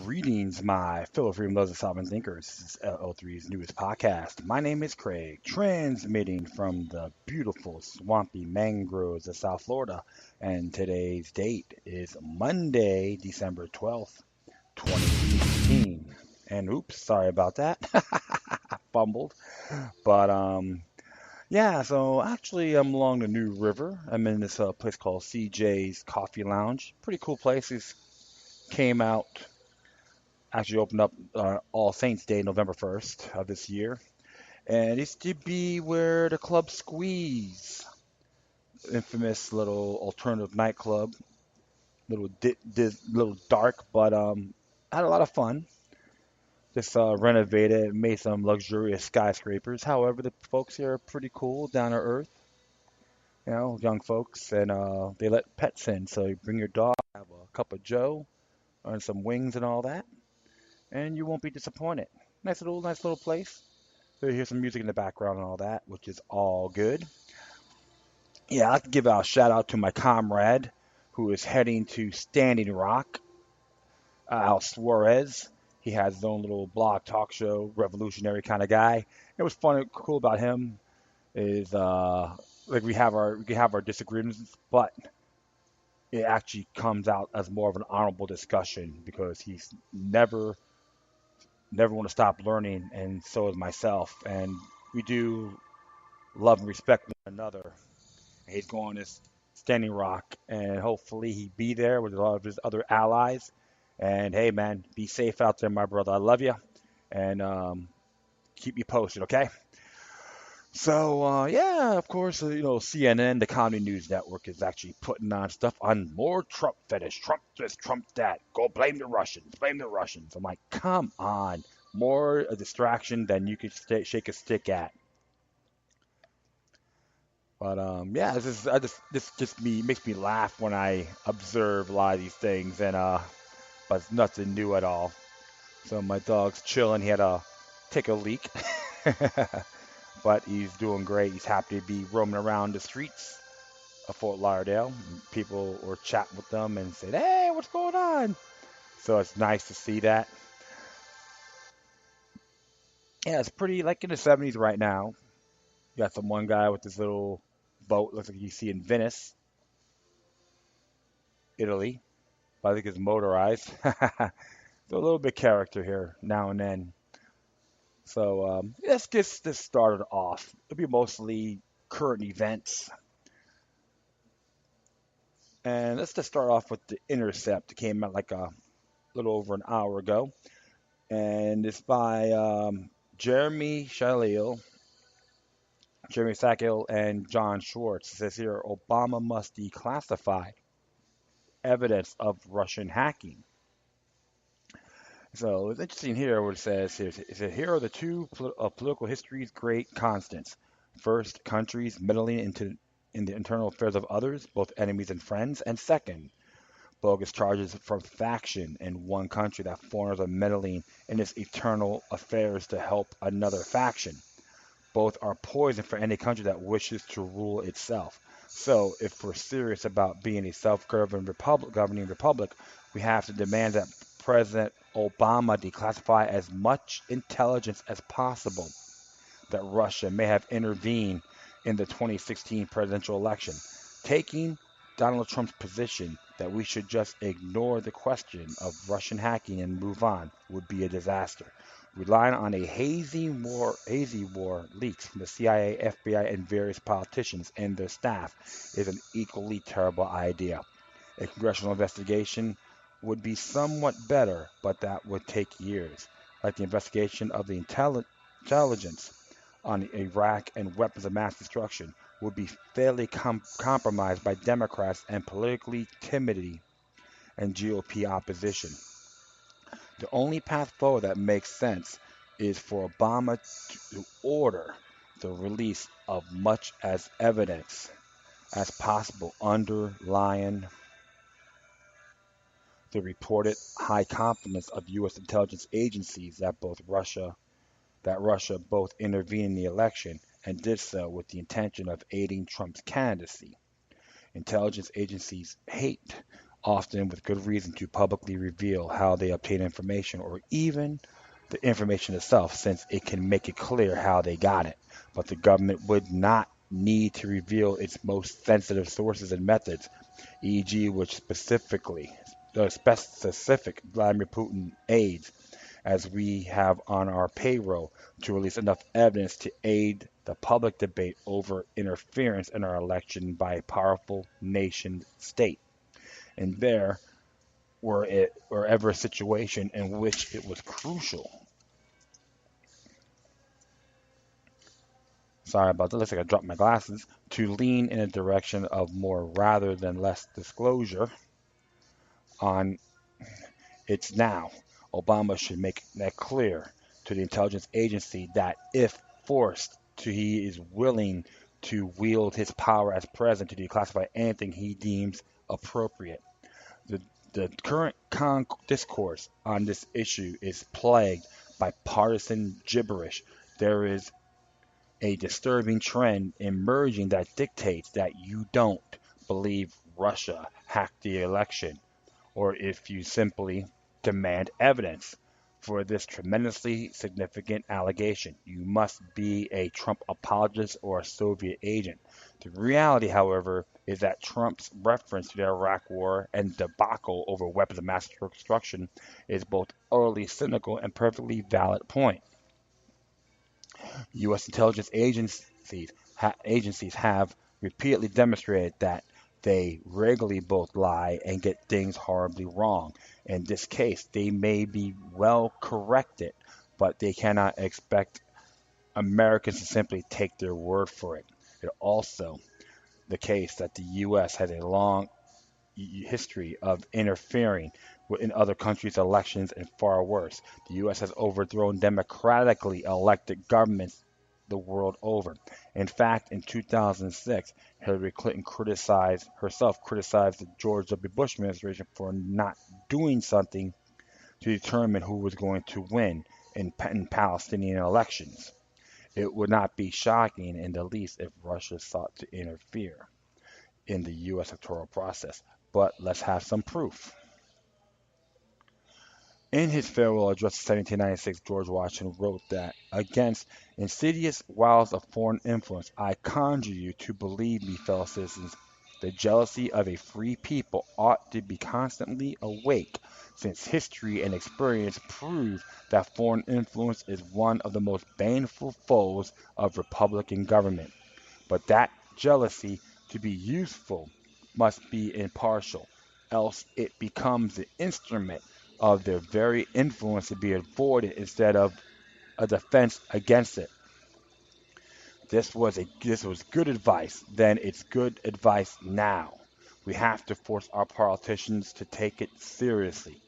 Greetings, my fellow freedom lovers and sovereign thinkers. This is LL3's newest podcast. My name is Craig, transmitting from the beautiful swampy mangroves of South Florida, and today's date is Monday, December 12th, 2018. And oops, sorry about that. I fumbled. But yeah, so actually I'm along the New River. I'm in this place called CJ's Coffee Lounge. Pretty cool place. It came out actually opened up All Saints Day, November 1st of this year. And it used to be where the club Squeeze, infamous little alternative nightclub, little dark, but had a lot of fun. Just renovated, made some luxurious skyscrapers. However, the folks here are pretty cool, down to earth, young folks, and they let pets in. So you bring your dog, have a cup of Joe, and some wings and all that, and you won't be disappointed. Nice little place. So you hear some music in the background and all that, which is all good. Yeah, I'd like to give a shout out to my comrade who is heading to Standing Rock, Al Suarez. He has his own little blog talk show, revolutionary kind of guy. It was fun and cool about him is like we have our disagreements, but it actually comes out as more of an honorable discussion because he's never want to stop learning, and so is myself. And we do love and respect one another. He's going to Standing Rock, and hopefully he be there with a lot of his other allies. And hey, man, be safe out there, my brother. I love you, and keep me posted, okay? So yeah, of course, CNN, the Comedy News Network, is actually putting on stuff on more Trump fetish, Trump this, Trump that. Go blame the Russians, blame the Russians. I'm like, come on, more a distraction than you could shake a stick at. But yeah, this just me makes me laugh when I observe a lot of these things, and but it's nothing new at all. So my dog's chilling. He had to take a leak, but he's doing great. He's happy to be roaming around the streets of Fort Lauderdale. People were chatting with them and said, "Hey, what's going on?" So it's nice to see that. Yeah, it's pretty like in the 70s right now. You got some one guy with this little boat, looks like you see in Venice, Italy. But I think it's motorized. So a little bit character here now and then. So let's get this started off. It'll be mostly current events. And let's just start off with the Intercept. It came out like a little over an hour ago. And it's by Jeremy Shalil, Jeremy Sackhill, and John Schwartz. It says here Obama must declassify evidence of Russian hacking. So it's interesting here what it says here. It says, here are the two political history's great constants. First, countries meddling in the internal affairs of others, both enemies and friends. And second, bogus charges from faction in one country that foreigners are meddling in its internal affairs to help another faction. Both are poison for any country that wishes to rule itself. So, if we're serious about being a governing republic, we have to demand that President Obama declassify as much intelligence as possible that Russia may have intervened in the 2016 presidential election. Taking Donald Trump's position that we should just ignore the question of Russian hacking and move on would be a disaster. Relying on a hazy war leaks from the CIA, FBI, and various politicians and their staff is an equally terrible idea. A congressional investigation would be somewhat better, but that would take years, like the investigation of the intelligence on Iraq and weapons of mass destruction would be fairly compromised by Democrats and politically timidity and GOP opposition. The only path forward that makes sense is for Obama to order the release of much as evidence as possible underlying the reported high confidence of U.S. intelligence agencies that Russia both intervened in the election and did so with the intention of aiding Trump's candidacy. Intelligence agencies hate often with good reason, to publicly reveal how they obtain information or even the information itself, since it can make it clear how they got it. But the government would not need to reveal its most sensitive sources and methods, e.g., which specifically the specific Vladimir Putin aides, as we have on our payroll, to release enough evidence to aid the public debate over interference in our election by a powerful nation state. And there were ever a situation in which it was crucial. Sorry about that. Looks like I dropped my glasses. To lean in a direction of more rather than less disclosure on its now. Obama should make that clear to the intelligence agency that if forced to, he is willing to wield his power as president to declassify anything he deems appropriate. The, the current discourse on this issue is plagued by partisan gibberish. There is a disturbing trend emerging that dictates that you don't believe Russia hacked the election, or if you simply demand evidence for this tremendously significant allegation. You must be a Trump apologist or a Soviet agent. The reality, however, is that Trump's reference to the Iraq War and debacle over weapons of mass destruction is both utterly cynical and perfectly valid point. U.S. intelligence agencies have repeatedly demonstrated that they regularly both lie and get things horribly wrong. In this case, they may be well corrected, but they cannot expect Americans to simply take their word for it. It also the case that the U.S. has a long history of interfering in other countries' elections, and far worse, the U.S. has overthrown democratically elected governments the world over. In fact, in 2006, Hillary Clinton criticized the George W. Bush administration for not doing something to determine who was going to win in Palestinian elections. It would not be shocking in the least if Russia sought to interfere in the U.S. electoral process. But let's have some proof. In his farewell address in 1796, George Washington wrote that, "Against insidious wiles of foreign influence, I conjure you to believe me, fellow citizens, the jealousy of a free people ought to be constantly awake, since history and experience prove that foreign influence is one of the most baneful foes of republican government. But that jealousy, to be useful, must be impartial, else it becomes the instrument of their very influence to be avoided instead of a defense against it." This was good advice then. It's good advice now. We have to force our politicians to take it seriously.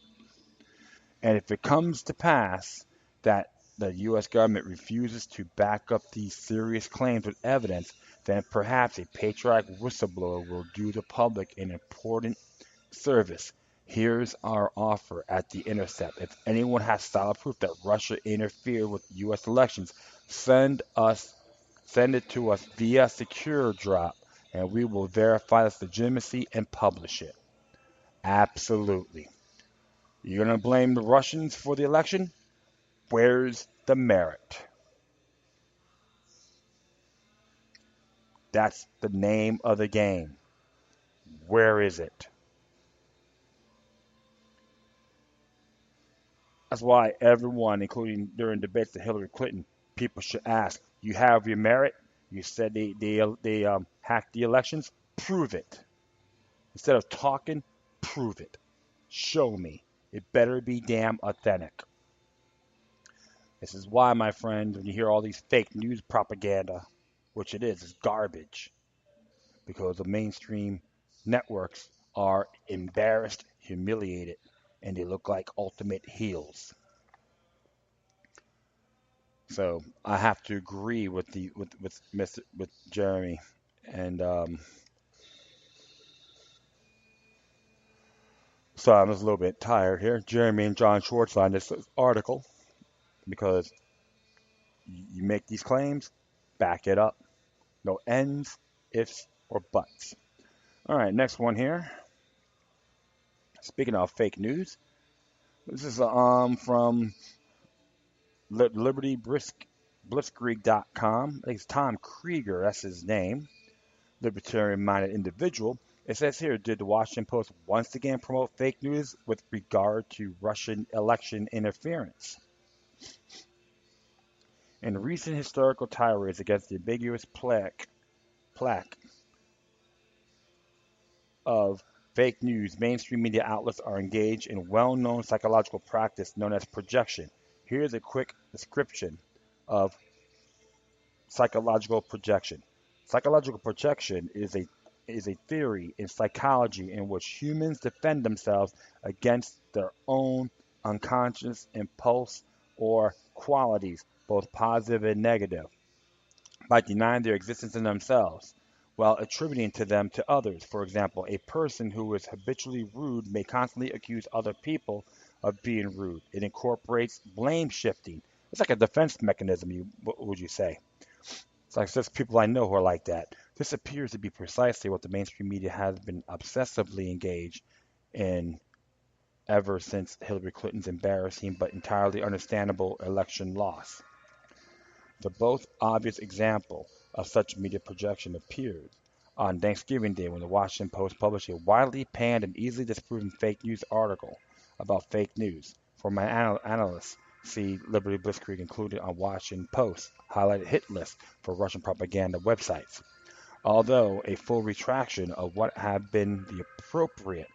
And if it comes to pass that the U.S. government refuses to back up these serious claims with evidence, then perhaps a patriotic whistleblower will do the public an important service. Here's our offer at The Intercept. If anyone has solid proof that Russia interfered with U.S. elections, send it to us via secure drop, and we will verify its legitimacy and publish it. Absolutely. You're going to blame the Russians for the election? Where's the merit? That's the name of the game. Where is it? That's why everyone, including during debates to Hillary Clinton, people should ask, you have your merit? You said they hacked the elections? Prove it. Instead of talking, prove it. Show me. It better be damn authentic. This is why, my friend, when you hear all these fake news propaganda, which it is, it's garbage, because the mainstream networks are embarrassed, humiliated, and they look like ultimate heels. So I have to agree with Jeremy, and so I'm just a little bit tired here. Jeremy and John Schwartz on this article because you make these claims, back it up. No ends, ifs, or buts. All right, next one here. Speaking of fake news, this is from Blitzkrieg.com. I think it's Tom Krieger, that's his name, libertarian-minded individual. It says here, did the Washington Post once again promote fake news with regard to Russian election interference? In recent historical tirades against the ambiguous plaque of fake news, mainstream media outlets are engaged in well-known psychological practice known as projection. Here's a quick description of psychological projection. Psychological projection is a theory in psychology in which humans defend themselves against their own unconscious impulse or qualities, both positive and negative, by denying their existence in themselves while attributing to them to others. For example, a person who is habitually rude may constantly accuse other people of being rude. It incorporates blame shifting. It's like a defense mechanism, what would you say? It's like there's people I know who are like that. This appears to be precisely what the mainstream media has been obsessively engaged in ever since Hillary Clinton's embarrassing but entirely understandable election loss. The most obvious example of such media projection appeared on Thanksgiving Day when the Washington Post published a widely panned and easily disproven fake news article about fake news. For my analysts, see Liberty Blitzkrieg included on Washington Post highlighted hit list for Russian propaganda websites. Although a full retraction of what have been the appropriate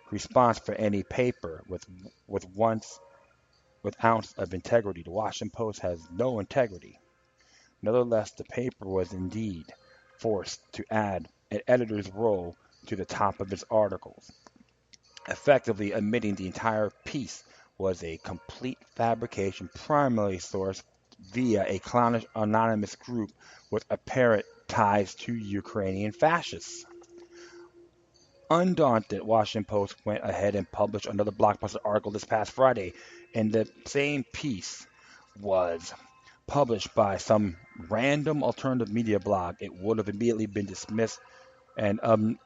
response for any paper with ounce of integrity, the Washington Post has no integrity. Nevertheless, the paper was indeed forced to add an editor's role to the top of its articles, effectively admitting the entire piece was a complete fabrication primarily sourced via a clownish anonymous group with apparent ties to Ukrainian fascists. Undaunted, Washington Post went ahead and published another blockbuster article this past Friday, and the same piece was published by some random alternative media blog. It would have immediately been dismissed and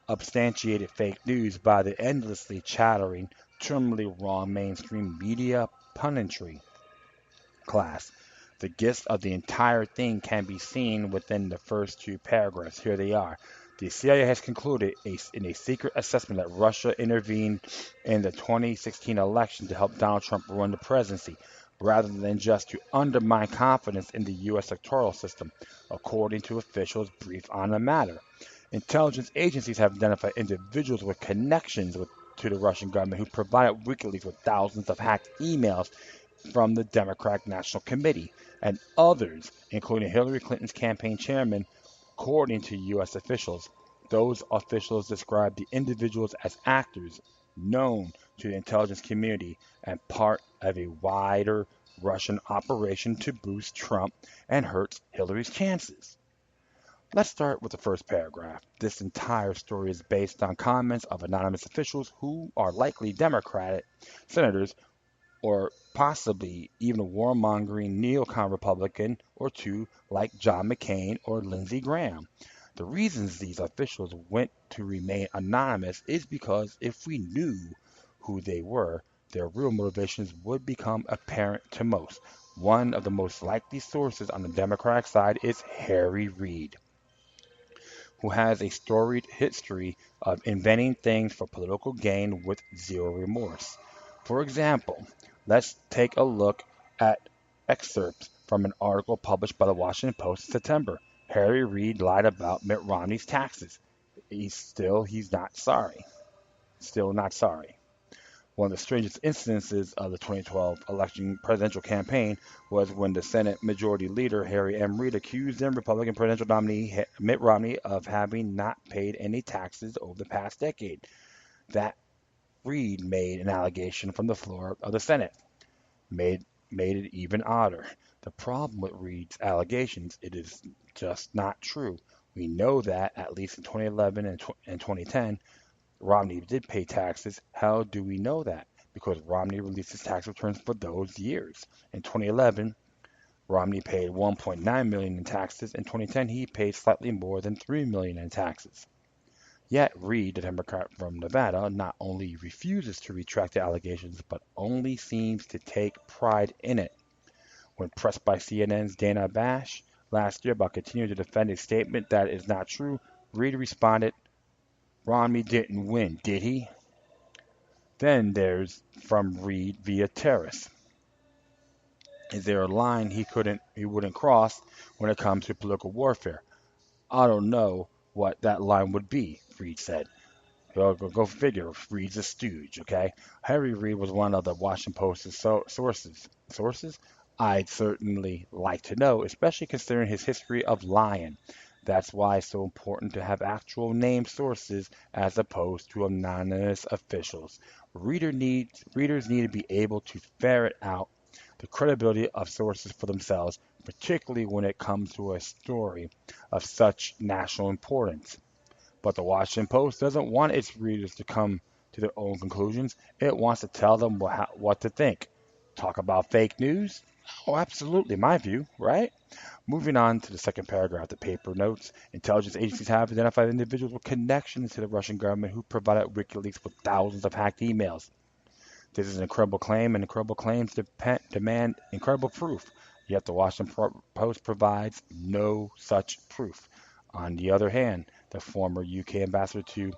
substantiated fake news by the endlessly chattering, terminally wrong mainstream media punditry class. The gist of the entire thing can be seen within the first two paragraphs. Here they are. The CIA has concluded in a secret assessment that Russia intervened in the 2016 election to help Donald Trump run the presidency, rather than just to undermine confidence in the U.S. electoral system, according to officials briefed on the matter. Intelligence agencies have identified individuals with connections to the Russian government who provided WikiLeaks with thousands of hacked emails from the Democratic National Committee and others, including Hillary Clinton's campaign chairman, according to U.S. officials. Those officials described the individuals as actors known to the intelligence community and part of a wider Russian operation to boost Trump and hurt Hillary's chances. Let's start with the first paragraph. This entire story is based on comments of anonymous officials who are likely Democratic senators or possibly even a warmongering neocon Republican or two like John McCain or Lindsey Graham. The reasons these officials went to remain anonymous is because if we knew who they were, their real motivations would become apparent to most. One of the most likely sources on the Democratic side is Harry Reid, who has a storied history of inventing things for political gain with zero remorse. For example, let's take a look at excerpts from an article published by the Washington Post in September. Harry Reid lied about Mitt Romney's taxes. He's not sorry. Still not sorry. One of the strangest instances of the 2012 election presidential campaign was when the Senate Majority Leader Harry M. Reid accused then Republican presidential nominee Mitt Romney of having not paid any taxes over the past decade. That Reid made an allegation from the floor of the Senate. Made it even odder. The problem with Reid's allegations, it is just not true. We know that, at least in 2011 and 2010, Romney did pay taxes. How do we know that? Because Romney released his tax returns for those years. In 2011, Romney paid $1.9 million in taxes. In 2010, he paid slightly more than $3 million in taxes. Yet Reed, the Democrat from Nevada, not only refuses to retract the allegations, but only seems to take pride in it. When pressed by CNN's Dana Bash last year about continuing to defend a statement that is not true, Reed responded, Romney didn't win, did he? Then there's from Reed via Terrace. Is there a line he wouldn't cross when it comes to political warfare? I don't know what that line would be, Reed said. Go figure. Reed's a stooge, okay? Harry Reid was one of the Washington Post's sources. Sources? I'd certainly like to know, especially considering his history of lying. That's why it's so important to have actual named sources as opposed to anonymous officials. Readers need to be able to ferret out the credibility of sources for themselves, particularly when it comes to a story of such national importance. But the Washington Post doesn't want its readers to come to their own conclusions. It wants to tell them what to think. Talk about fake news? Oh, absolutely, my view, right? Moving on to the second paragraph, the paper notes intelligence agencies have identified individuals with connections to the Russian government who provided WikiLeaks with thousands of hacked emails. This is an incredible claim, and incredible claims demand incredible proof. Yet the Washington Post provides no such proof. On the other hand, the former UK ambassador to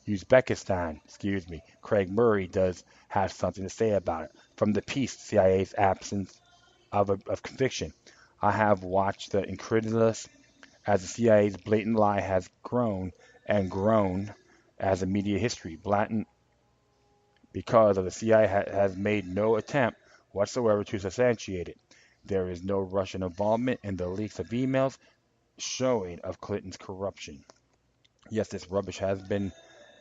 Uzbekistan, Craig Murray does have something to say about it. From the piece, CIA's absence of conviction. I have watched the incredulous as the CIA's blatant lie has grown and grown as a media history. Blatant because of the CIA has made no attempt whatsoever to substantiate it. There is no Russian involvement in the leaks of emails showing of Clinton's corruption. Yes, this rubbish has been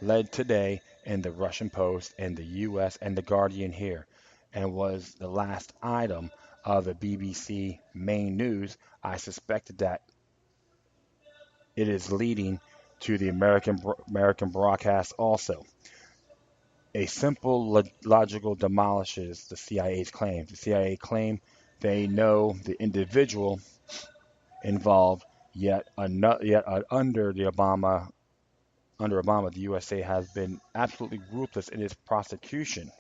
led today in the Russian Post and the U.S. and the Guardian here, and was the last item of the BBC main news. I suspected that it is leading to the American broadcast also. A simple logical demolishes the CIA's claims. The CIA claim they know the individual involved, yet under Obama, the USA has been absolutely ruthless in its persecution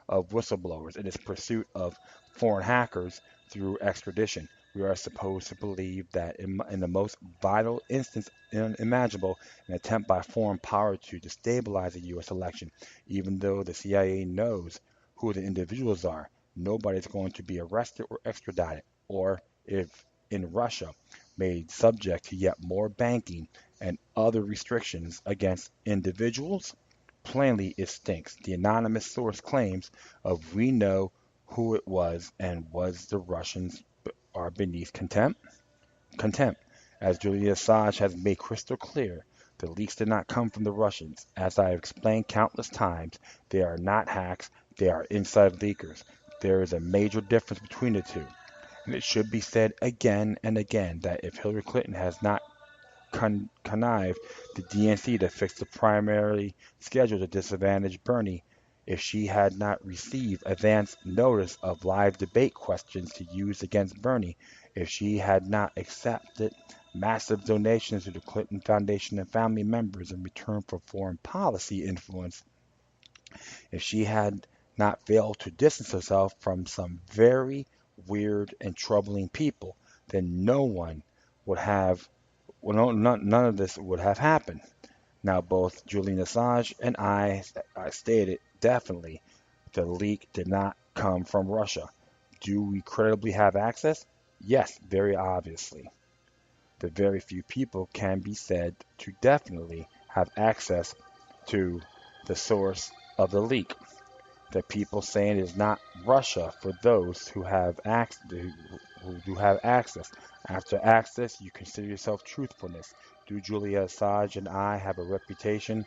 of whistleblowers, in its pursuit of foreign hackers through extradition. We are supposed to believe that in the most vital instance imaginable, an attempt by foreign power to destabilize a U.S. election, even though the CIA knows who the individuals are, nobody is going to be arrested or extradited, or if in Russia, made subject to yet more banking and other restrictions against individuals? Plainly, it stinks. The anonymous source claims of we know who it was and was the Russians are beneath contempt. Contempt. As Julian Assange has made crystal clear, the leaks did not come from the Russians. As I have explained countless times, they are not hacks, they are inside leakers. There is a major difference between the two. And it should be said again and again that if Hillary Clinton has not connived the DNC to fix the primary schedule to disadvantage Bernie, if she had not received advance notice of live debate questions to use against Bernie, if she had not accepted massive donations to the Clinton Foundation and family members in return for foreign policy influence, if she had not failed to distance herself from some very weird and troubling people, then no one would have, well, none of this would have happened. Now, both Julian Assange and I stated definitely the leak did not come from Russia. Do we credibly have access? Yes, very obviously. The very few people can be said to definitely have access to the source of the leak. The people saying it is not Russia for those who have access. After access, you consider yourself truthfulness. Do Julia Assange and I have a reputation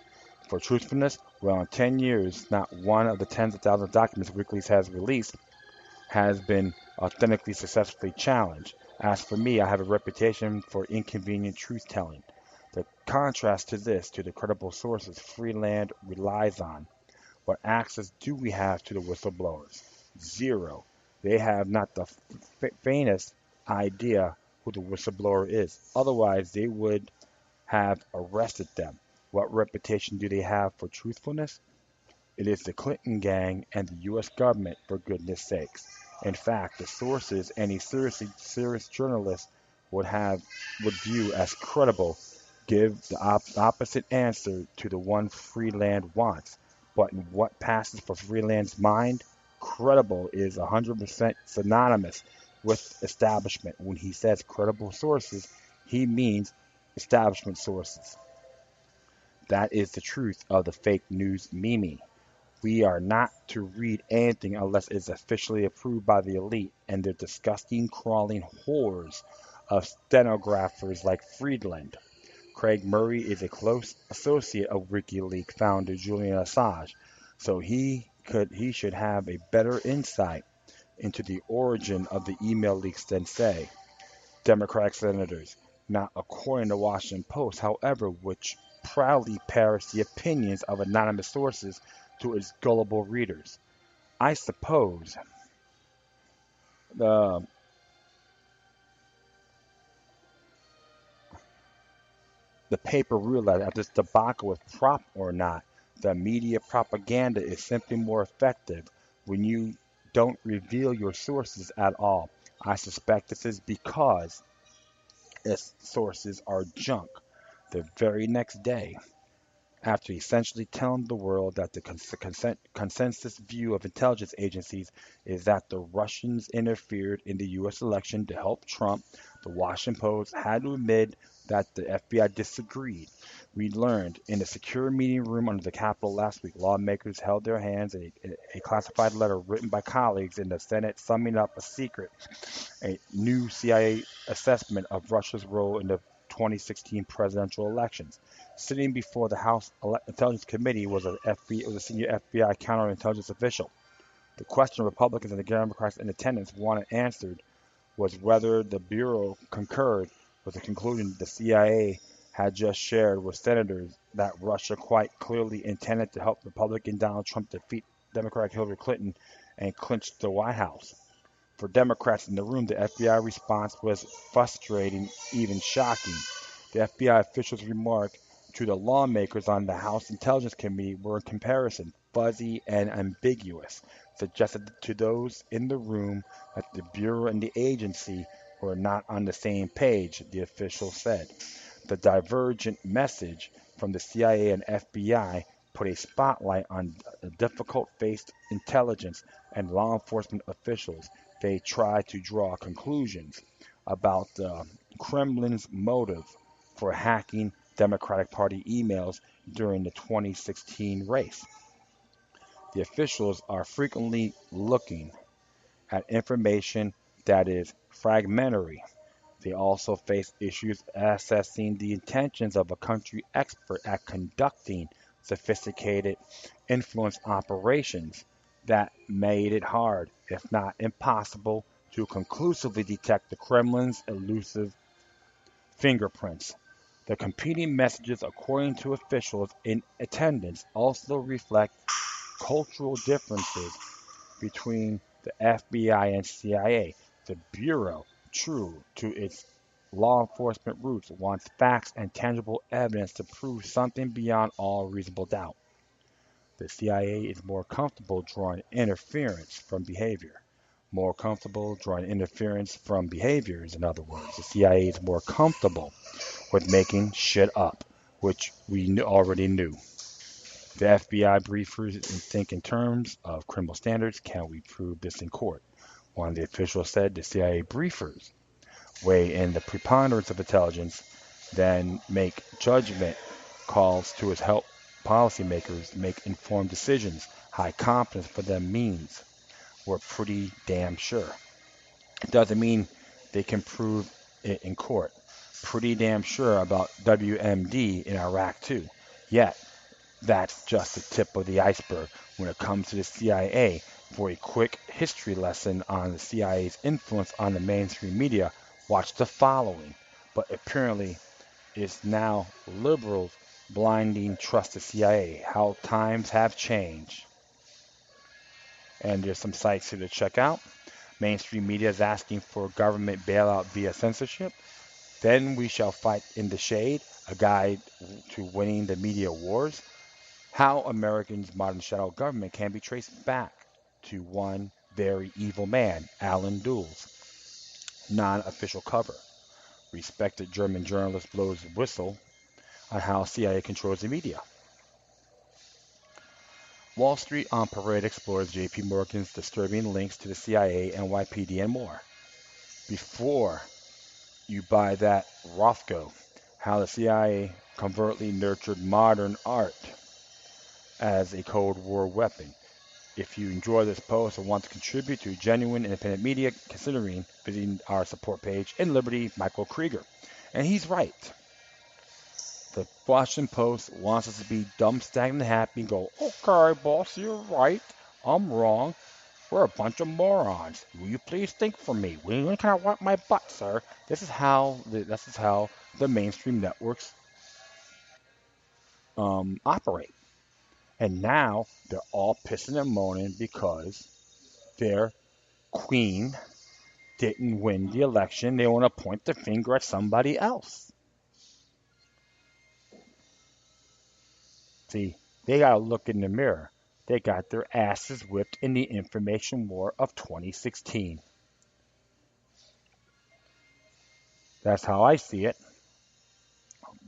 for truthfulness? Well, in 10 years, not one of the tens of thousands of documents WikiLeaks has released has been authentically successfully challenged. As for me, I have a reputation for inconvenient truth-telling. The contrast to this, to the credible sources Freeland relies on, what access do we have to the whistleblowers? Zero. They have not the faintest idea who the whistleblower is. Otherwise, they would have arrested them. What reputation do they have for truthfulness? It is the Clinton gang and the U.S. government, for goodness sakes. In fact, the sources any serious journalist would have would view as credible give the opposite answer to the one Freeland wants. But in what passes for Freeland's mind, credible is 100% synonymous with establishment. When he says credible sources, he means establishment sources. That is the truth of the fake news meme. We are not to read anything unless it is officially approved by the elite and their disgusting, crawling horrors of stenographers like Friedland. Craig Murray is a close associate of WikiLeaks founder Julian Assange, so he should have a better insight into the origin of the email leaks than, say, Democratic senators. Not according to Washington Post, however, which proudly parrots the opinions of anonymous sources to its gullible readers. I suppose the the paper roulette of this debacle with PropOrNot, the media propaganda is simply more effective when you don't reveal your sources at all. I suspect this is because its sources are junk. The very next day, after essentially telling the world that the consensus view of intelligence agencies is that the Russians interfered in the U.S. election to help Trump, the Washington Post had to admit that the FBI disagreed. We learned in a secure meeting room under the Capitol last week, lawmakers held their hands a classified letter written by colleagues in the Senate summing up a new CIA assessment of Russia's role in the 2016 presidential elections. Sitting before the House Intelligence Committee was a senior FBI counterintelligence official. The question Republicans and the Democrats in attendance wanted answered was whether the Bureau concurred with the conclusion the CIA had just shared with senators that Russia quite clearly intended to help Republican Donald Trump defeat Democratic Hillary Clinton and clinch the White House. For Democrats in the room, the FBI response was frustrating, even shocking. The FBI officials' remark to the lawmakers on the House Intelligence Committee were in comparison fuzzy and ambiguous, suggested to those in the room that the Bureau and the agency were not on the same page, the official said. The divergent message from the CIA and FBI put a spotlight on the difficult-faced intelligence and law enforcement officials. They tried to draw conclusions about the Kremlin's motive for hacking Democratic Party emails during the 2016 race. The officials are frequently looking at information that is fragmentary. They also face issues assessing the intentions of a country expert at conducting sophisticated influence operations that made it hard, if not impossible, to conclusively detect the Kremlin's elusive fingerprints. The competing messages, according to officials in attendance, also reflect cultural differences between the FBI and CIA. The Bureau, true to its law enforcement roots, wants facts and tangible evidence to prove something beyond all reasonable doubt. The CIA is more comfortable drawing interference from behavior. More comfortable drawing interference from behaviors, in other words. The CIA is more comfortable with making shit up, which we already knew. The FBI briefers think in terms of criminal standards. Can we prove this in court? One of the officials said the CIA briefers weigh in the preponderance of intelligence, then make judgment calls to its help policymakers make informed decisions. High confidence for them means we're pretty damn sure. It doesn't mean they can prove it in court. Pretty damn sure about WMD in Iraq too. Yet, that's just the tip of the iceberg when it comes to the CIA. For a quick history lesson on the CIA's influence on the mainstream media, watch the following. But apparently, it's now liberals blinding trust the CIA. How times have changed. And there's some sites here to check out. Mainstream media is asking for government bailout via censorship. Then we shall fight in the shade, a guide to winning the media wars. How Americans' modern shadow government can be traced back to one very evil man, Alan Dulles. Non-official cover. Respected German journalist blows whistle on how CIA controls the media. Wall Street on Parade explores J.P. Morgan's disturbing links to the CIA, NYPD, and more. Before you buy that Rothko, how the CIA covertly nurtured modern art as a Cold War weapon. If you enjoy this post and want to contribute to genuine independent media, considering visiting our support page in Liberty, Michael Krieger. And he's right. The Washington Post wants us to be dumb, stagnant, and happy and go, okay, boss, you're right. I'm wrong. We're a bunch of morons. Will you please think for me? Will you kind of wipe my butt, sir? This is how the mainstream networks operate. And now they're all pissing and moaning because their queen didn't win the election. They want to point the finger at somebody else. See, they got to look in the mirror. They got their asses whipped in the information war of 2016. That's how I see it.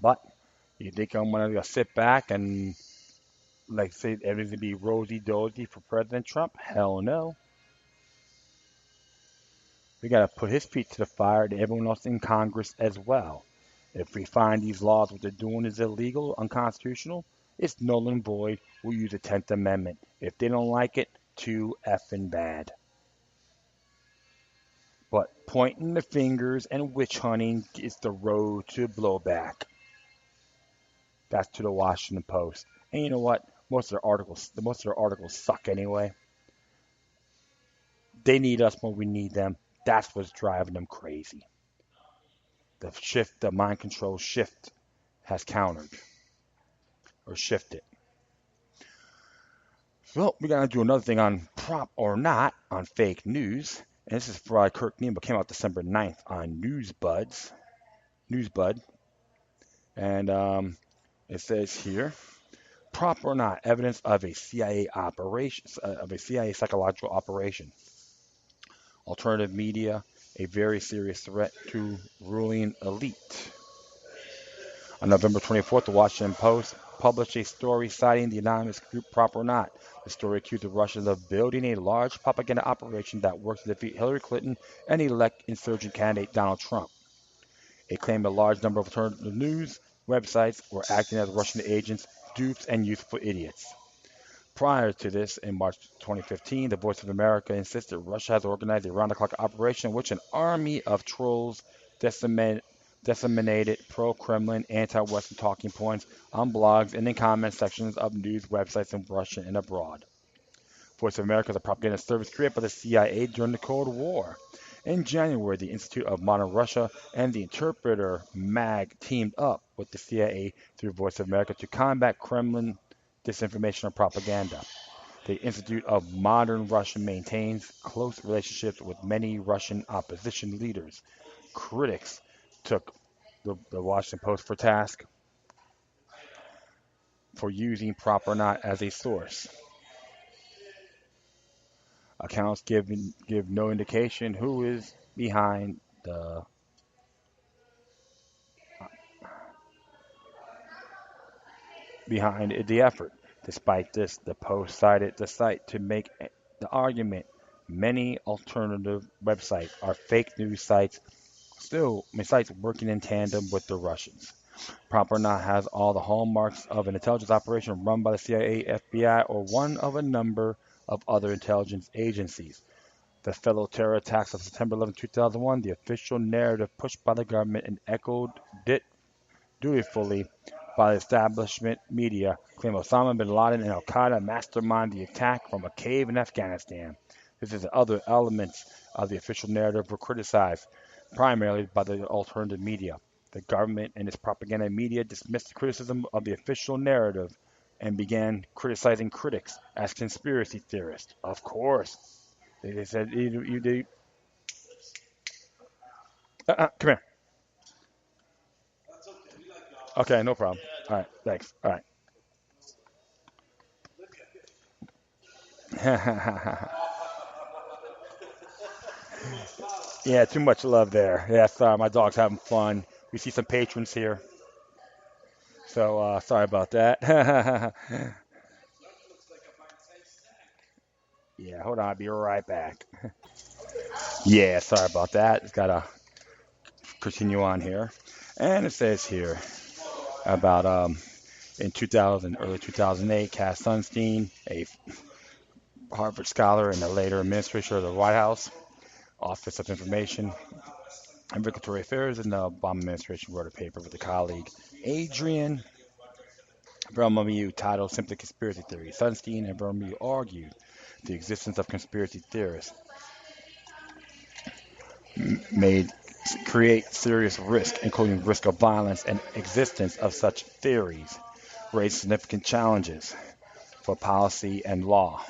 But you think I'm going to sit back and like say everything's going to be rosy dozy for President Trump? Hell no. We got to put his feet to the fire and everyone else in Congress as well. If we find these laws, what they're doing is illegal, unconstitutional, it's null and void. We'll use the 10th Amendment. If they don't like it, too effing bad. But pointing the fingers and witch hunting is the road to blowback. That's to the Washington Post. And you know what? Most of their articles suck anyway. They need us when we need them. That's what's driving them crazy. The mind control shift has countered or shifted. Well, we're gonna do another thing on prop or not on fake news. And this is by Kirk Nemo, came out December 9th on Newsbud. And it says here, prop or not, evidence of a CIA operation, of a CIA psychological operation. Alternative media, a very serious threat to ruling elite. On November 24th, the Washington Post published a story citing the anonymous group PropOrNot. The story accused the Russians of building a large propaganda operation that worked to defeat Hillary Clinton and elect insurgent candidate Donald Trump. It claimed a large number of alternative news websites were acting as Russian agents, dupes, and useful idiots. Prior to this, in March 2015, the Voice of America insisted Russia has organized a round-the-clock operation in which an army of trolls disseminated pro-Kremlin, anti-Western talking points on blogs and in comment sections of news websites in Russia and abroad. Voice of America is a propaganda service created by the CIA during the Cold War. In January, the Institute of Modern Russia and the Interpreter MAG teamed up with the CIA through Voice of America to combat Kremlin disinformation and propaganda. The Institute of Modern Russia maintains close relationships with many Russian opposition leaders. Critics took the Washington Post for task for using PropOrNot as a source. Accounts give no indication who is behind the effort. Despite this, the Post cited the site to make the argument many alternative websites are fake news sites, sites working in tandem with the Russians. PropOrNot has all the hallmarks of an intelligence operation run by the CIA, FBI, or one of a number of other intelligence agencies. The fellow terror attacks of September 11, 2001, the official narrative pushed by the government and echoed dutifully by the establishment media, claim Osama bin Laden and al-Qaeda masterminded the attack from a cave in Afghanistan. This is other elements of the official narrative were criticized, primarily by the alternative media. The government and its propaganda media dismissed the criticism of the official narrative and began criticizing critics as conspiracy theorists. Of course, they said Come here. Okay, no problem. All right, thanks. All right. Yeah, too much love there. Yeah, sorry, my dog's having fun. We see some patrons here, so sorry about that. Yeah, hold on, I'll be right back. Yeah, sorry about that. Just gotta continue on here. And it says here about in 2000, early 2008, Cass Sunstein, a Harvard scholar and a later administrator of the White House Office of Information and Regulatory Affairs in the Obama administration, wrote a paper with a colleague, Adrian Bermude, titled simply Conspiracy Theory. Sunstein and Bermude argued the existence of conspiracy theorists may create serious risk, including risk of violence, and existence of such theories raise significant challenges for policy and law.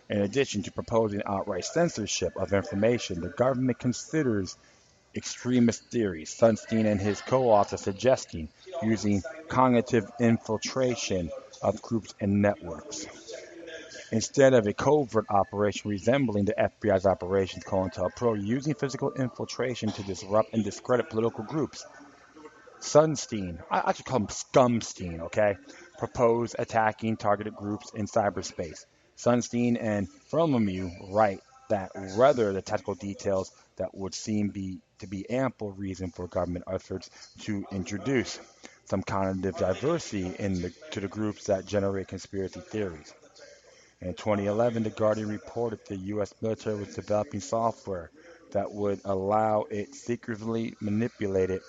In addition to proposing outright censorship of information, the government considers extremist theories, Sunstein and his co-author suggesting using cognitive infiltration of groups and networks. Instead of a covert operation resembling the FBI's operations COINTELPRO, using physical infiltration to disrupt and discredit political groups. Sunstein, I should call him Scumstein, okay, proposed attacking targeted groups in cyberspace. Sunstein and Verlamu write that rather the technical details that would seem to be ample reason for government efforts to introduce some cognitive diversity to the groups that generate conspiracy theories. In 2011, The Guardian reported the U.S. military was developing software that would allow it secretly manipulated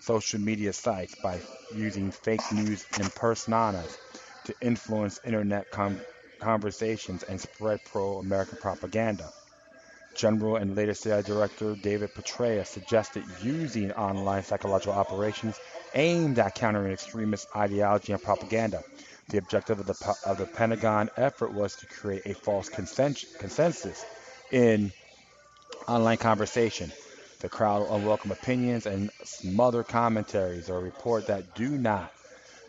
social media sites by using fake news impersonatas to influence internet conversations and spread pro-American propaganda. General and later CIA Director David Petraeus suggested using online psychological operations aimed at countering extremist ideology and propaganda. The objective of the Pentagon effort was to create a false consensus in online conversation. The crowd unwelcome opinions and smothered commentaries or report that do not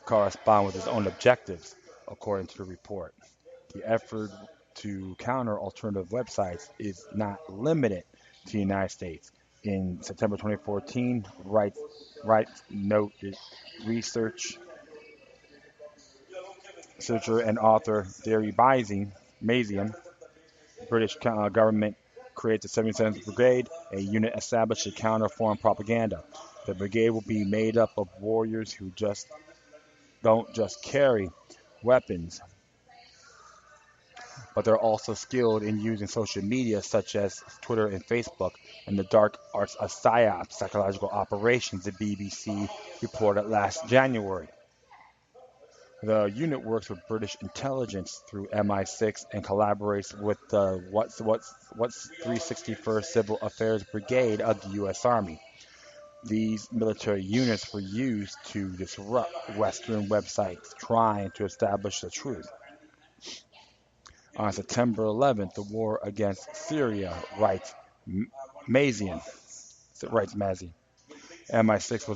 correspond with its own objectives, according to the report. The effort to counter alternative websites is not limited to the United States. In September 2014, Wright noted researcher and author Gary Mazian, British government creates the 77th Brigade, a unit established to counter foreign propaganda. The brigade will be made up of warriors who don't just carry weapons, but they're also skilled in using social media such as Twitter and Facebook and the dark arts of PSYOP, psychological operations, the BBC reported last January. The unit works with British intelligence through MI6 and collaborates with the What's 361st Civil Affairs Brigade of the U.S. Army. These military units were used to disrupt Western websites trying to establish the truth. On September 11th, the war against Syria, Mazian, writes Mazian. MI6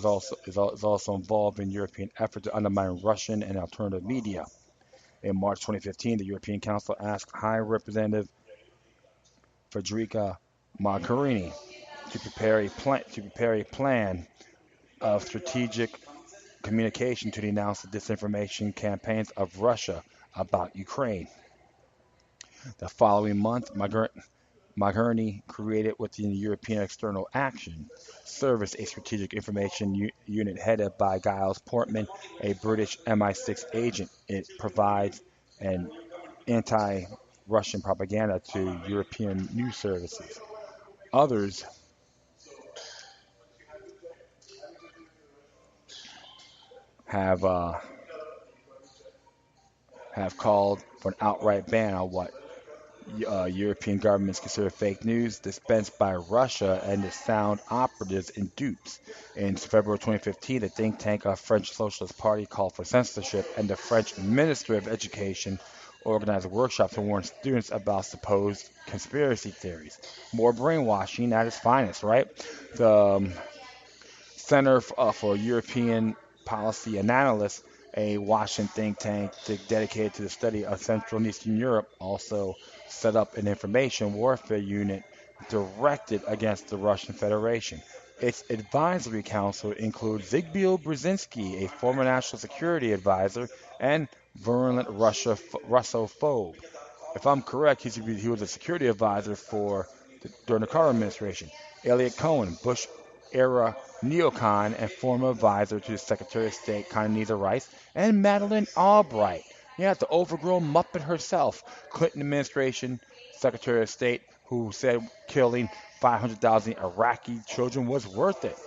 is also involved in European effort to undermine Russian and alternative media. In March 2015, the European Council asked High Representative Federica Mogherini to prepare a plan of strategic communication to denounce the disinformation campaigns of Russia about Ukraine. The following month, Mogherini created within the European External Action Service a strategic information unit headed by Giles Portman, a British MI6 agent. It provides an anti-Russian propaganda to European news services. Others have have called for an outright ban on what European governments consider fake news dispensed by Russia and its sound operatives and dupes. In February 2015, the think tank of French Socialist Party called for censorship, and the French Minister of Education organized workshops to warn students about supposed conspiracy theories. More brainwashing at its finest, right? The Center for European Policy Analysis, a Washington think tank dedicated to the study of Central and Eastern Europe, also set up an information warfare unit directed against the Russian Federation. Its advisory council includes Zbigniew Brzezinski, a former national security advisor and virulent Russophobe. If I'm correct, he was a security advisor during the Carter administration. Elliot Cohen, Bush era neocon and former advisor to Secretary of State Condoleezza Rice, and Madeleine Albright. Yeah, the overgrown Muppet herself, Clinton administration Secretary of State, who said killing 500,000 Iraqi children was worth it.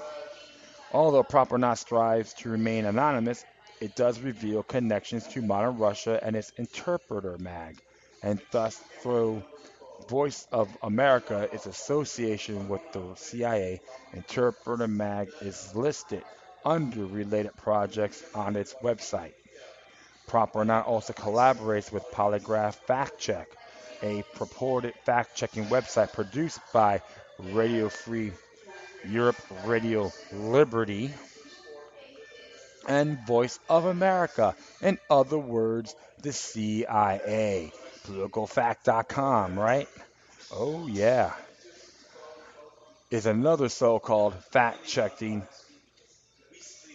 Although PropOrNot strives to remain anonymous, it does reveal connections to modern Russia and its interpreter mag, and thus through Voice of America, its association with the CIA. Interpreter Mag is listed under related projects on its website. PropOrNot also collaborates with Polygraph Fact Check, a purported fact-checking website produced by Radio Free Europe, Radio Liberty, and Voice of America. In other words, the CIA. PoliticalFact.com, right? Oh, yeah. Is another so-called fact-checking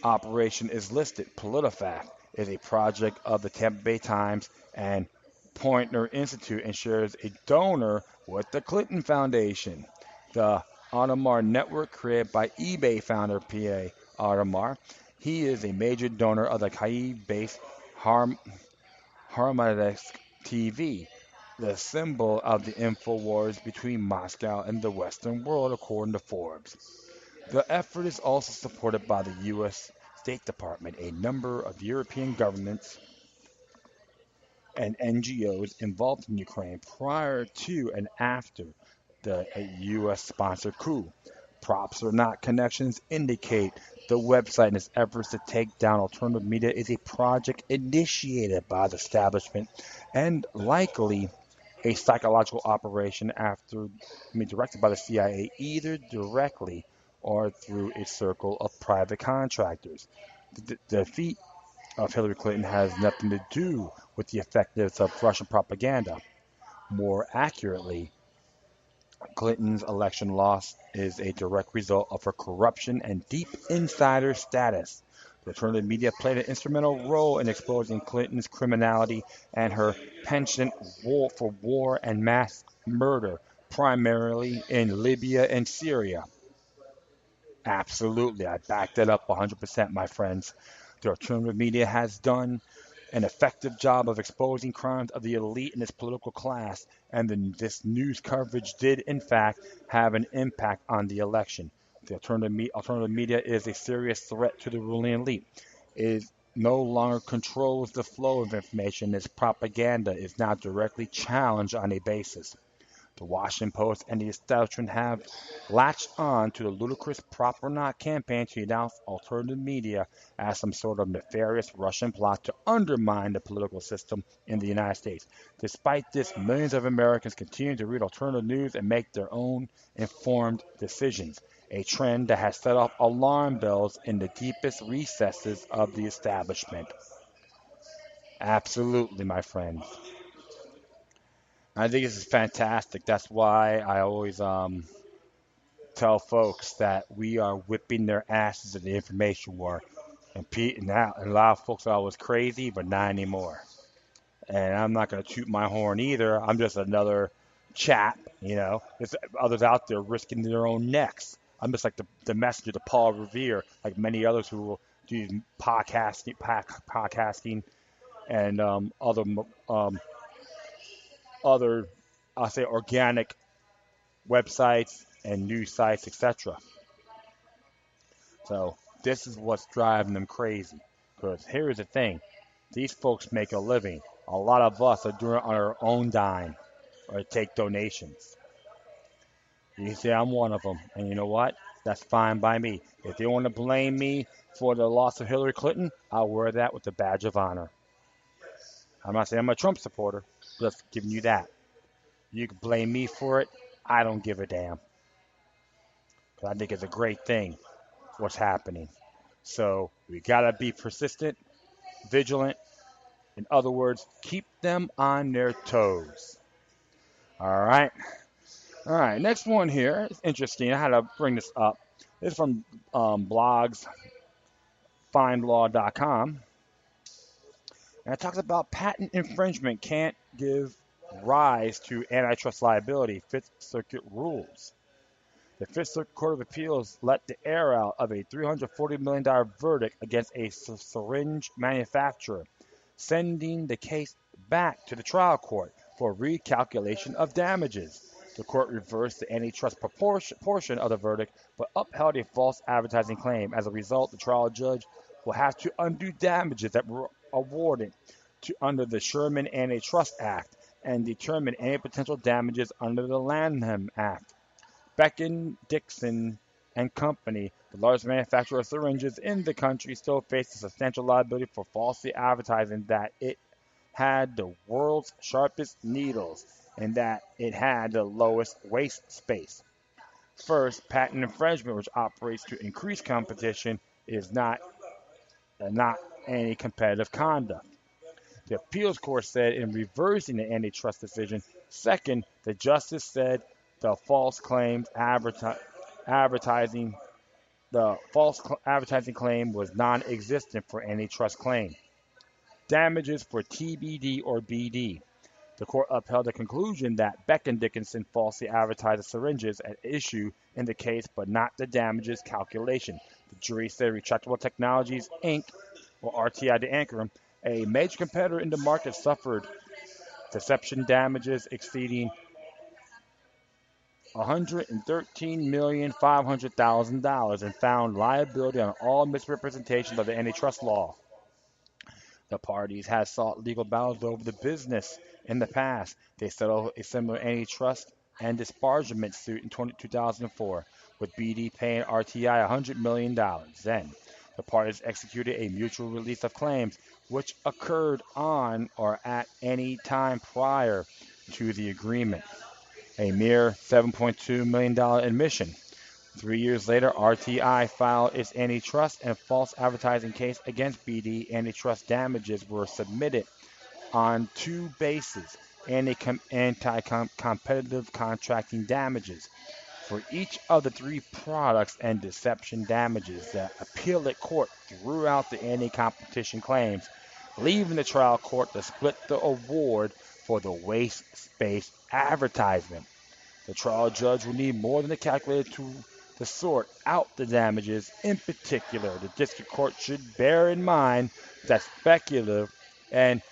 operation is listed. PolitiFact is a project of the Tampa Bay Times and Poynter Institute and shares a donor with the Clinton Foundation. The Audemars Network, created by eBay founder P.A. Audemars, he is a major donor of the Kyiv-based Harmadesk TV, the symbol of the info wars between Moscow and the Western world, according to Forbes. The effort is also supported by the U.S. State Department, a number of European governments, and NGOs involved in Ukraine prior to and after the U.S. sponsored coup. Props or not connections indicate the website and its efforts to take down alternative media is a project initiated by the establishment and likely a psychological operation directed by the CIA, either directly or through a circle of private contractors. The defeat of Hillary Clinton has nothing to do with the effectiveness of Russian propaganda. More accurately, Clinton's election loss is a direct result of her corruption and deep insider status. The alternative media played an instrumental role in exposing Clinton's criminality and her penchant for war and mass murder, primarily in Libya and Syria. Absolutely, I back that up 100%, my friends. The alternative media has done an effective job of exposing crimes of the elite and its political class, and this news coverage did, in fact, have an impact on the election. The alternative media is a serious threat to the ruling elite. It no longer controls the flow of information. Its propaganda is now directly challenged on a basis. The Washington Post and the establishment have latched on to the ludicrous PropOrNot campaign to denounce alternative media as some sort of nefarious Russian plot to undermine the political system in the United States. Despite this, millions of Americans continue to read alternative news and make their own informed decisions, a trend that has set off alarm bells in the deepest recesses of the establishment. Absolutely, my friends. I think this is fantastic. That's why I always tell folks that we are whipping their asses in the information war. And now a lot of folks thought I was crazy, but not anymore. And I'm not going to toot my horn either. I'm just another chap, you know. There's others out there risking their own necks. I'm just like the messenger to Paul Revere, like many others who will do podcasting and um, other, I'll say, organic websites and news sites, etc. So this is what's driving them crazy. Because here's the thing. These folks make a living. A lot of us are doing it on our own dime or take donations. You say I'm one of them. And you know what? That's fine by me. If they want to blame me for the loss of Hillary Clinton, I'll wear that with a badge of honor. I'm not saying I'm a Trump supporter, just giving you that. You can blame me for it. I don't give a damn. 'Cause I think it's a great thing what's happening. So we gotta be persistent, vigilant. In other words, keep them on their toes. All right. All right. Next one here. It's interesting. I had to bring this up. It's from blogs findlaw.com. And it talks about patent infringement can't give rise to antitrust liability. Fifth Circuit rules. The Fifth Circuit Court of Appeals let the air out of a $340 million verdict against a syringe manufacturer, sending the case back to the trial court for recalculation of damages. The court reversed the antitrust portion of the verdict, but upheld a false advertising claim. As a result, the trial judge will have to undo damages that were awarded under the Sherman Antitrust Act and determine any potential damages under the Lanham Act. Becton Dickinson and Company, the largest manufacturer of syringes in the country, still faces substantial liability for falsely advertising that it had the world's sharpest needles and that it had the lowest waste space. First, patent infringement, which operates to increase competition, is not any competitive conduct. The appeals court said in reversing the antitrust decision. Second, the justice said the false claims advertising the false advertising claim was non-existent for antitrust claim. Damages for TBD or BD. The court upheld the conclusion that Becton Dickinson falsely advertised the syringes at issue in the case, but not the damages calculation. The jury said Retractable Technologies, Inc., or RTI to Anchor, a major competitor in the market, suffered deception damages exceeding $113,500,000 and found liability on all misrepresentations of the antitrust law. The parties had sought legal battles over the business in the past. They settled a similar antitrust and disparagement suit in 2004, with BD paying RTI $100 million. Then, the parties executed a mutual release of claims, which occurred on or at any time prior to the agreement. A mere $7.2 million admission. 3 years later, RTI filed its antitrust and false advertising case against BD. Antitrust damages were submitted on two bases: anti-competitive contracting damages for each of the three products and deception damages. The appellate court threw out the anti-competition claims, leaving the trial court to split the award for the waste space advertisement. The trial judge will need more than a calculator to sort out the damages. In particular, the district court should bear in mind that speculative and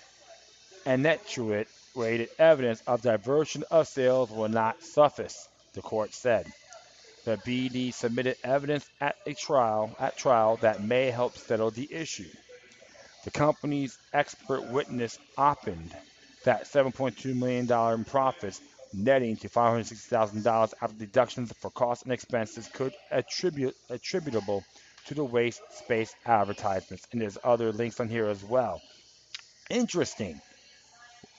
attenuated evidence of diversion of sales will not suffice, the court said. The BD submitted evidence at trial that may help settle the issue. The company's expert witness opined that $7.2 million in profits, netting to $560,000 after deductions for costs and expenses, could attributable to the waste space advertisements. And there's other links on here as well. Interesting.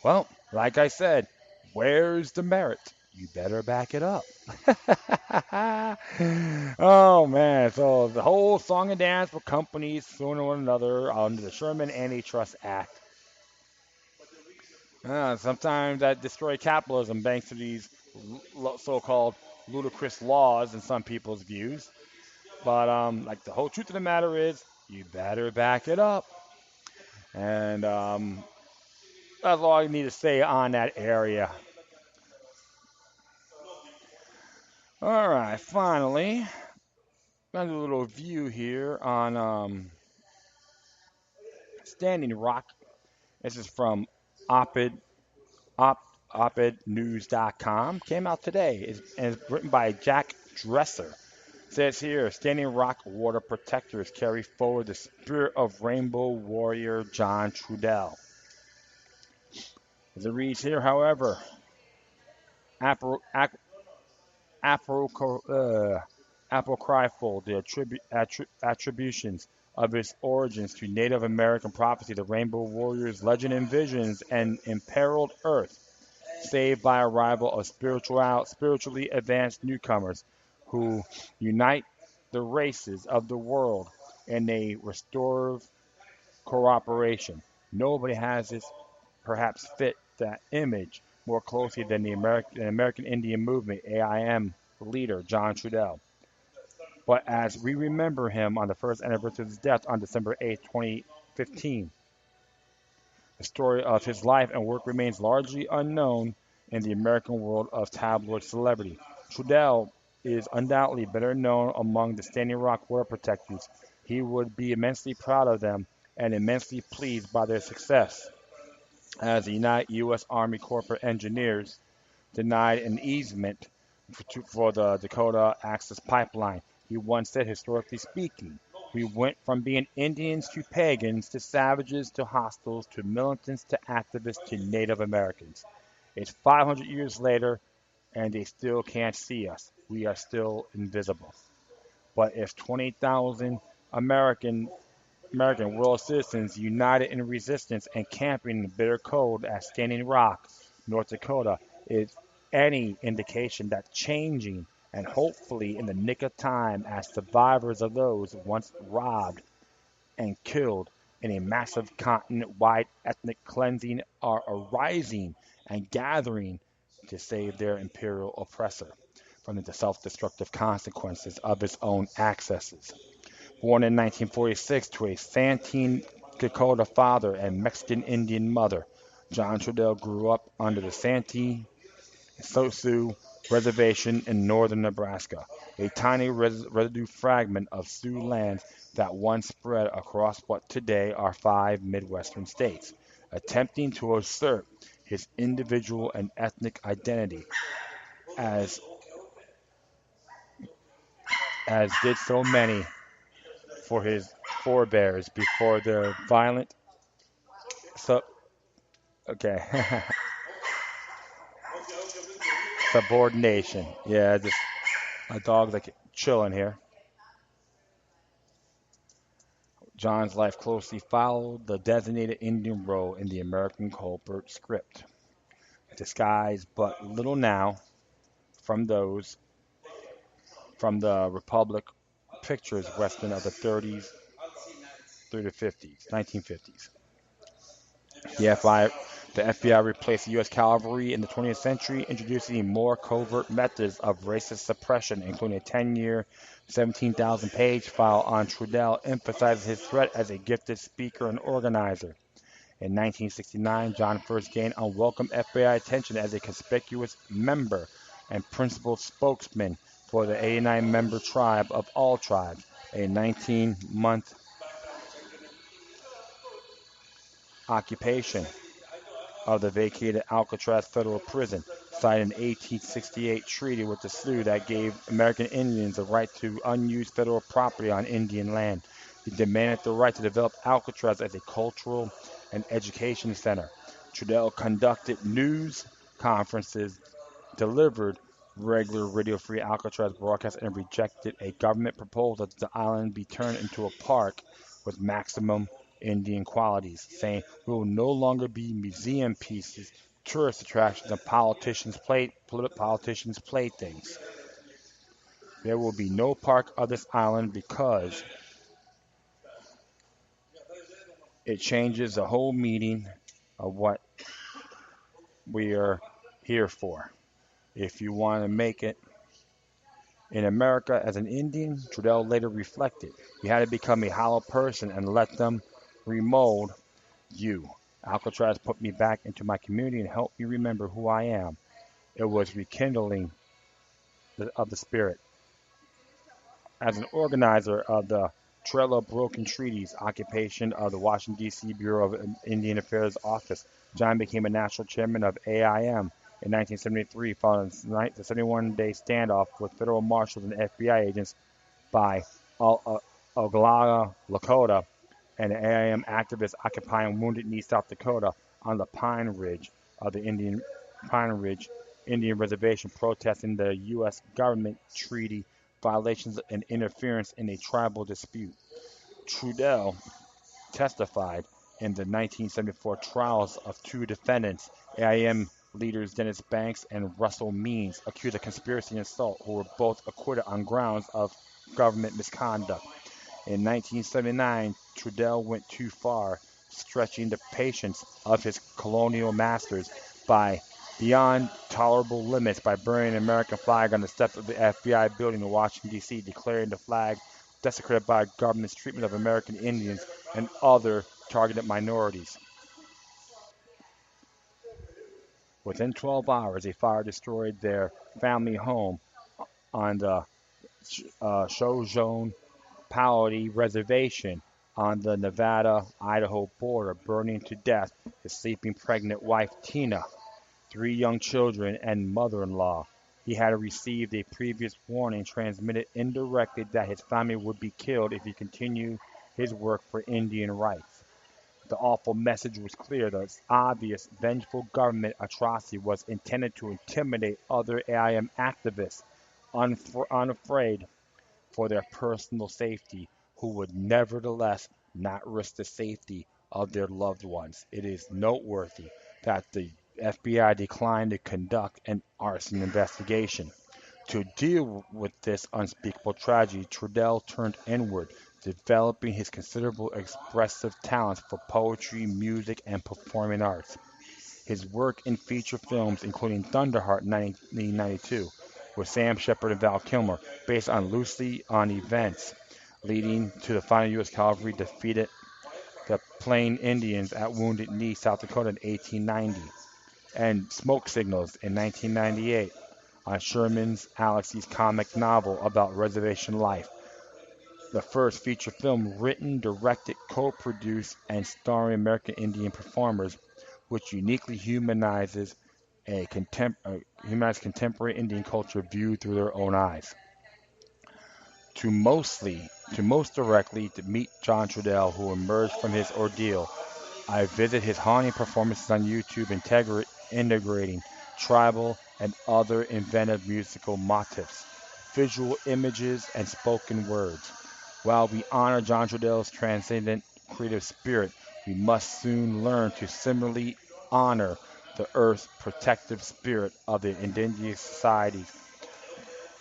Well, like I said, where's the merit? You better back it up. Oh man, so the whole song and dance for companies suing one another under the Sherman Antitrust Act. Sometimes that destroys capitalism thanks to these so-called ludicrous laws in some people's views. But like the whole truth of the matter is, you better back it up. And that's all I need to say on that area. All right, finally, going to do a little review here on Standing Rock. This is from Oped, opednews.com. Came out today and it's written by Jack Dresser. It says here, Standing Rock water protectors carry forward the spirit of Rainbow Warrior John Trudell. As it reads here, however, apocryphal the attributions of its origins to Native American prophecy, the Rainbow Warriors, legend and visions, and imperiled Earth, saved by arrival of spiritually advanced newcomers who unite the races of the world in a restorative cooperation. Nobody has this perhaps fit that image more closely than the American Indian Movement (AIM) leader John Trudell. But as we remember him on the first anniversary of his death on December 8th, 2015, the story of his life and work remains largely unknown in the American world of tabloid celebrity. Trudell is undoubtedly better known among the Standing Rock water protectors. He would be immensely proud of them and immensely pleased by their success, as the United U.S. Army Corps of Engineers denied an easement for the Dakota Access Pipeline. He once said, historically speaking, we went from being Indians to pagans to savages to hostiles to militants to activists to Native Americans. It's 500 years later, and they still can't see us. We are still invisible. But if 20,000 American American world citizens united in resistance and camping in the bitter cold at Standing Rock, North Dakota, is any indication that changing and hopefully in the nick of time as survivors of those once robbed and killed in a massive continent-wide ethnic cleansing are arising and gathering to save their imperial oppressor from the self-destructive consequences of his own excesses. Born in 1946 to a Santee Dakota father and Mexican Indian mother, John Trudell grew up under the Santee Sioux Reservation in northern Nebraska, a tiny residue fragment of Sioux lands that once spread across what today are 5 Midwestern states, attempting to assert his individual and ethnic identity as as did so many for his forebears before their violent sub okay subordination. Yeah, just my dog's like chilling here. John's life closely followed the designated Indian role in the American Colbert script, disguised but little now from those from the Republic pictures Western of the 30s through the 50s, 1950s. The FBI, the FBI replaced the U.S. cavalry in the 20th century, introducing more covert methods of racist suppression, including a 10-year, 17,000-page file on Trudell, emphasizes his threat as a gifted speaker and organizer. In 1969, John first gained unwelcome FBI attention as a conspicuous member and principal spokesman for the 89-member tribe of all tribes, a 19-month occupation of the vacated Alcatraz federal prison, signed an 1868 treaty with the Sioux that gave American Indians the right to unused federal property on Indian land. He demanded the right to develop Alcatraz as a cultural and education center. Trudell conducted news conferences, delivered regular radio-free Alcatraz broadcasts, and rejected a government proposal that the island be turned into a park with maximum Indian qualities, saying we will no longer be museum pieces, tourist attractions, and politicians' playthings. There will be no park of this island because it changes the whole meaning of what we are here for. If you want to make it in America as an Indian, Trudell later reflected, you had to become a hollow person and let them remold you. Alcatraz put me back into my community and helped me remember who I am. It was rekindling of the spirit. As an organizer of the Trail of Broken Treaties occupation of the Washington, D.C. Bureau of Indian Affairs Office, John became a national chairman of AIM in 1973, following the 71-day standoff with federal marshals and FBI agents by Oglala Lakota and AIM activists occupying Wounded Knee, South Dakota, on the Pine Ridge Indian Reservation, protesting the U.S. government treaty violations and interference in a tribal dispute. Trudell testified in the 1974 trials of two defendants, AIM leaders Dennis Banks and Russell Means, accused of conspiracy and assault, who were both acquitted on grounds of government misconduct. In 1979, Trudell went too far, stretching the patience of his colonial masters by beyond tolerable limits by burning an American flag on the steps of the FBI building in Washington, D.C., declaring the flag desecrated by government's treatment of American Indians and other targeted minorities. Within 12 hours, a fire destroyed their family home on the Shoshone Powhatan Reservation on the Nevada-Idaho border, burning to death his sleeping pregnant wife Tina, three young children, and mother-in-law. He had received a previous warning transmitted indirectly that his family would be killed if he continued his work for Indian rights. The awful message was clear. The obvious, vengeful government atrocity was intended to intimidate other AIM activists, unafraid for their personal safety, who would nevertheless not risk the safety of their loved ones. It is noteworthy that the FBI declined to conduct an arson investigation. To deal with this unspeakable tragedy, Trudell turned inward, developing his considerable expressive talents for poetry, music, and performing arts. His work in feature films, including Thunderheart in 1992, with Sam Shepard and Val Kilmer, based on loosely on events leading to the final U.S. Cavalry defeated the Plain Indians at Wounded Knee, South Dakota in 1890, and Smoke Signals in 1998 on Sherman's Alexie's comic novel about reservation life, the first feature film written, directed, co-produced, and starring American Indian performers, which uniquely humanized contemporary Indian culture viewed through their own eyes. To most directly to meet John Trudell, who emerged from his ordeal, I visit his haunting performances on YouTube, integrating tribal and other inventive musical motifs, visual images, and spoken words. While we honor John Trudell's transcendent creative spirit, we must soon learn to similarly honor the Earth's protective spirit of the indigenous societies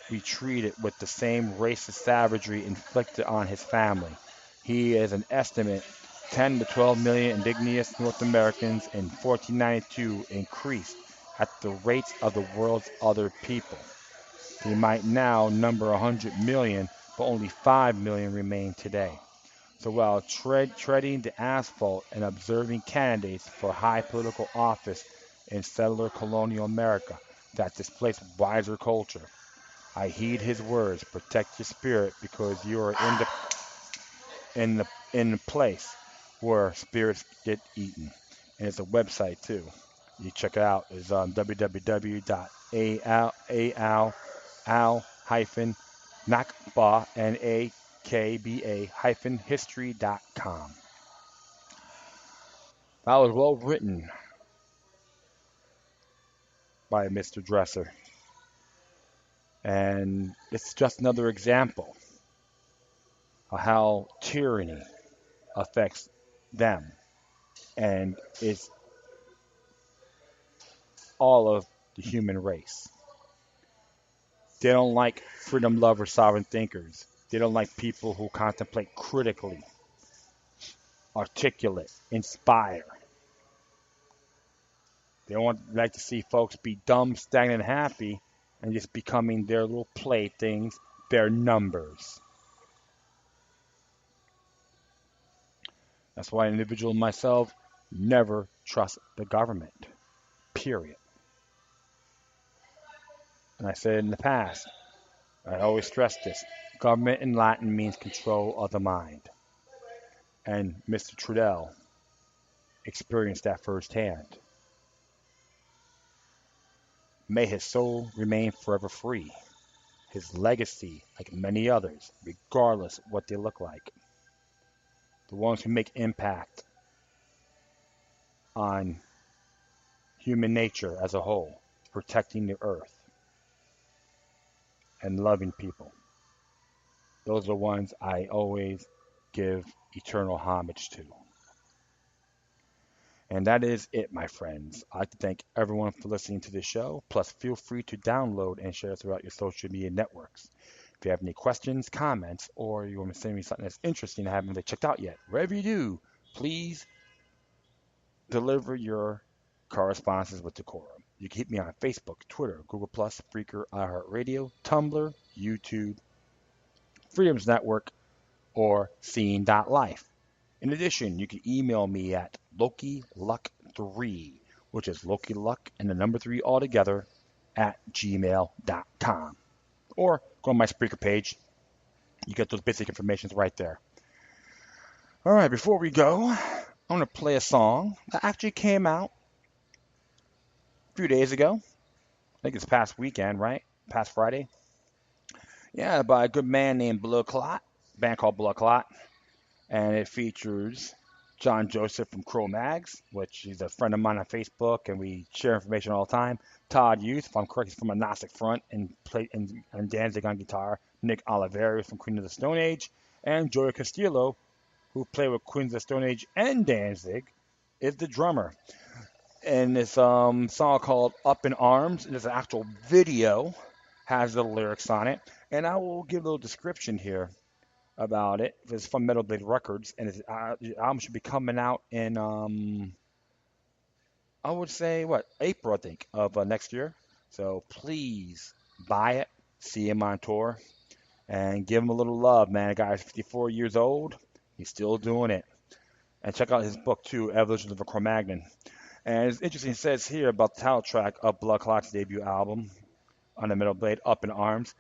we treated with the same racist savagery inflicted on his family. He is an estimate 10 to 12 million indigenous North Americans in 1492 increased at the rates of the world's other people. They might now number 100 million, but only 5 million remain today. So while treading the asphalt and observing candidates for high political office in settler colonial America that displaced wiser culture, I heed his words, protect your spirit because you are in the place where spirits get eaten. And it's a website too. You check it out. It's on www.al-nakba, history.com. That was well written by Mr. Dresser. And it's just another example of how tyranny affects them. And it's all of the human race. They don't like freedom lovers, sovereign thinkers. They don't like people who contemplate critically, articulate, inspire. They don't like to see folks be dumb, stagnant, and happy and just becoming their little playthings, their numbers. That's why an individual myself never trust the government. Period. And I said it in the past, I always stress this. Government in Latin means control of the mind. And Mr. Trudell experienced that firsthand. May his soul remain forever free. His legacy, like many others, regardless of what they look like. The ones who make impact on human nature as a whole, protecting the earth, and loving people. Those are the ones I always give eternal homage to. And that is it, my friends. I'd like to thank everyone for listening to this show. Plus, feel free to download and share throughout your social media networks. If you have any questions, comments, or you want to send me something that's interesting I haven't checked out yet, wherever you do, please deliver your correspondences with decorum. You can hit me on Facebook, Twitter, Google+, Spreaker, iHeartRadio, Tumblr, YouTube, Freedoms Network, or Scene.life. In addition, you can email me at LokiLuck3, which is Loki Luck and the number 3 altogether, at gmail.com. Or go on my Spreaker page. You get those basic informations right there. All right, before we go, I'm going to play a song that actually came out a few days ago. I think it's past weekend, right? Past Friday. Yeah, by a good man named Bloodclot, a band called Bloodclot. And it features John Joseph from Crow Mags, which he's a friend of mine on Facebook, and we share information all the time. Todd Youth, if I'm correct, he's from Agnostic Front and played in Danzig on guitar. Nick Oliveri from Queen of the Stone Age, and Joey Castillo, who played with Queens of the Stone Age and Danzig, is the drummer. And this song called Up in Arms, and there's an actual video, has the lyrics on it. And I will give a little description here about it. It's from Metal Blade Records, and the album should be coming out in, I would say, April, I think, of next year. So please buy it, see him on tour, and give him a little love, man. The guy's 54 years old. He's still doing it. And check out his book, too, Evolution of a Cro-Magnon. And it's interesting, it says here about the title track of Bloodclot's debut album on the Metal Blade, Up in Arms.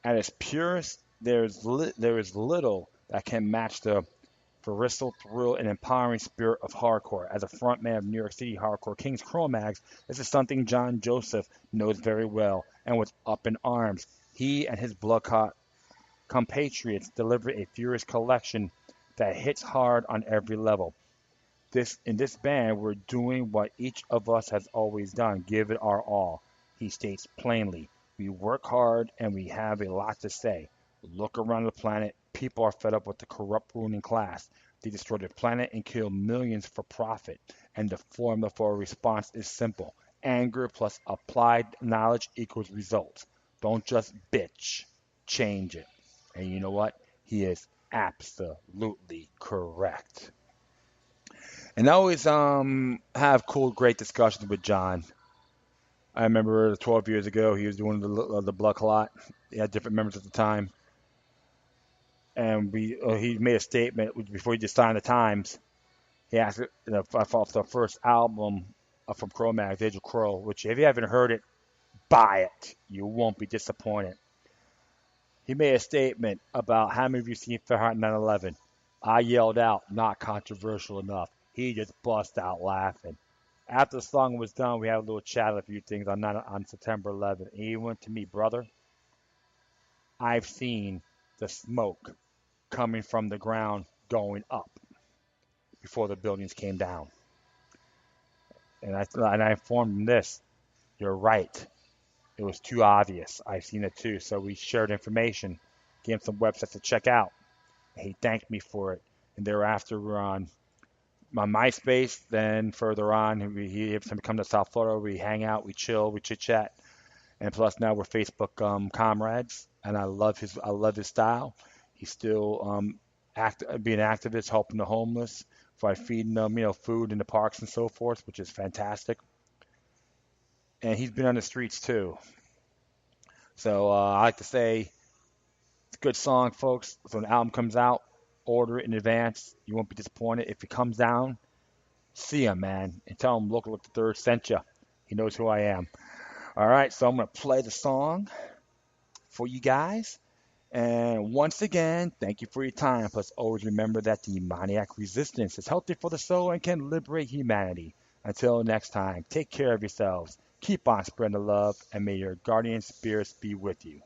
At its purest, there is little that can match the visceral thrill and empowering spirit of hardcore. As a frontman of New York City hardcore Kings Cro-Mags, this is something John Joseph knows very well. And with Up in Arms, he and his Bloodclot compatriots deliver a furious collection that hits hard on every level. In this band, we're doing what each of us has always done, give it our all. He states plainly, we work hard and we have a lot to say. Look around the planet, people are fed up with the corrupt ruling class. They destroy the planet and kill millions for profit. And the formula for a response is simple. Anger plus applied knowledge equals results. Don't just bitch, change it. And you know what? He is absolutely correct. And I always have cool, great discussions with John. I remember 12 years ago, he was doing the Bloodclot. He had different members at the time. And he made a statement before he just signed the Times. He asked off the first album from Cro-Mags, Age of Crow, which if you haven't heard it, buy it. You won't be disappointed. He made a statement about how many of you seen Fahrenheit 9/11. I yelled out, not controversial enough. He just bust out laughing. After the song was done, we had a little chat of a few things on September 11th. And he went to me, brother, I've seen the smoke coming from the ground going up before the buildings came down. And I informed him this, you're right. It was too obvious. I've seen it too. So we shared information, gave him some websites to check out. And he thanked me for it. And thereafter, we're on my MySpace. Then further on, he had to come to South Florida. We hang out, we chill, we chit chat. And plus now we're Facebook comrades. And I love his style. He's still being an activist, helping the homeless, by feeding them, food in the parks and so forth, which is fantastic. And he's been on the streets too. So I like to say it's a good song, folks. So when the album comes out, order it in advance. You won't be disappointed. If it comes down, see him, man, and tell him Local Look the Third sent you. He knows who I am. All right, so I'm going to play the song for you guys. And once again, thank you for your time. Plus, always remember that demoniac resistance is healthy for the soul and can liberate humanity. Until next time, take care of yourselves. Keep on spreading the love, and may your guardian spirits be with you.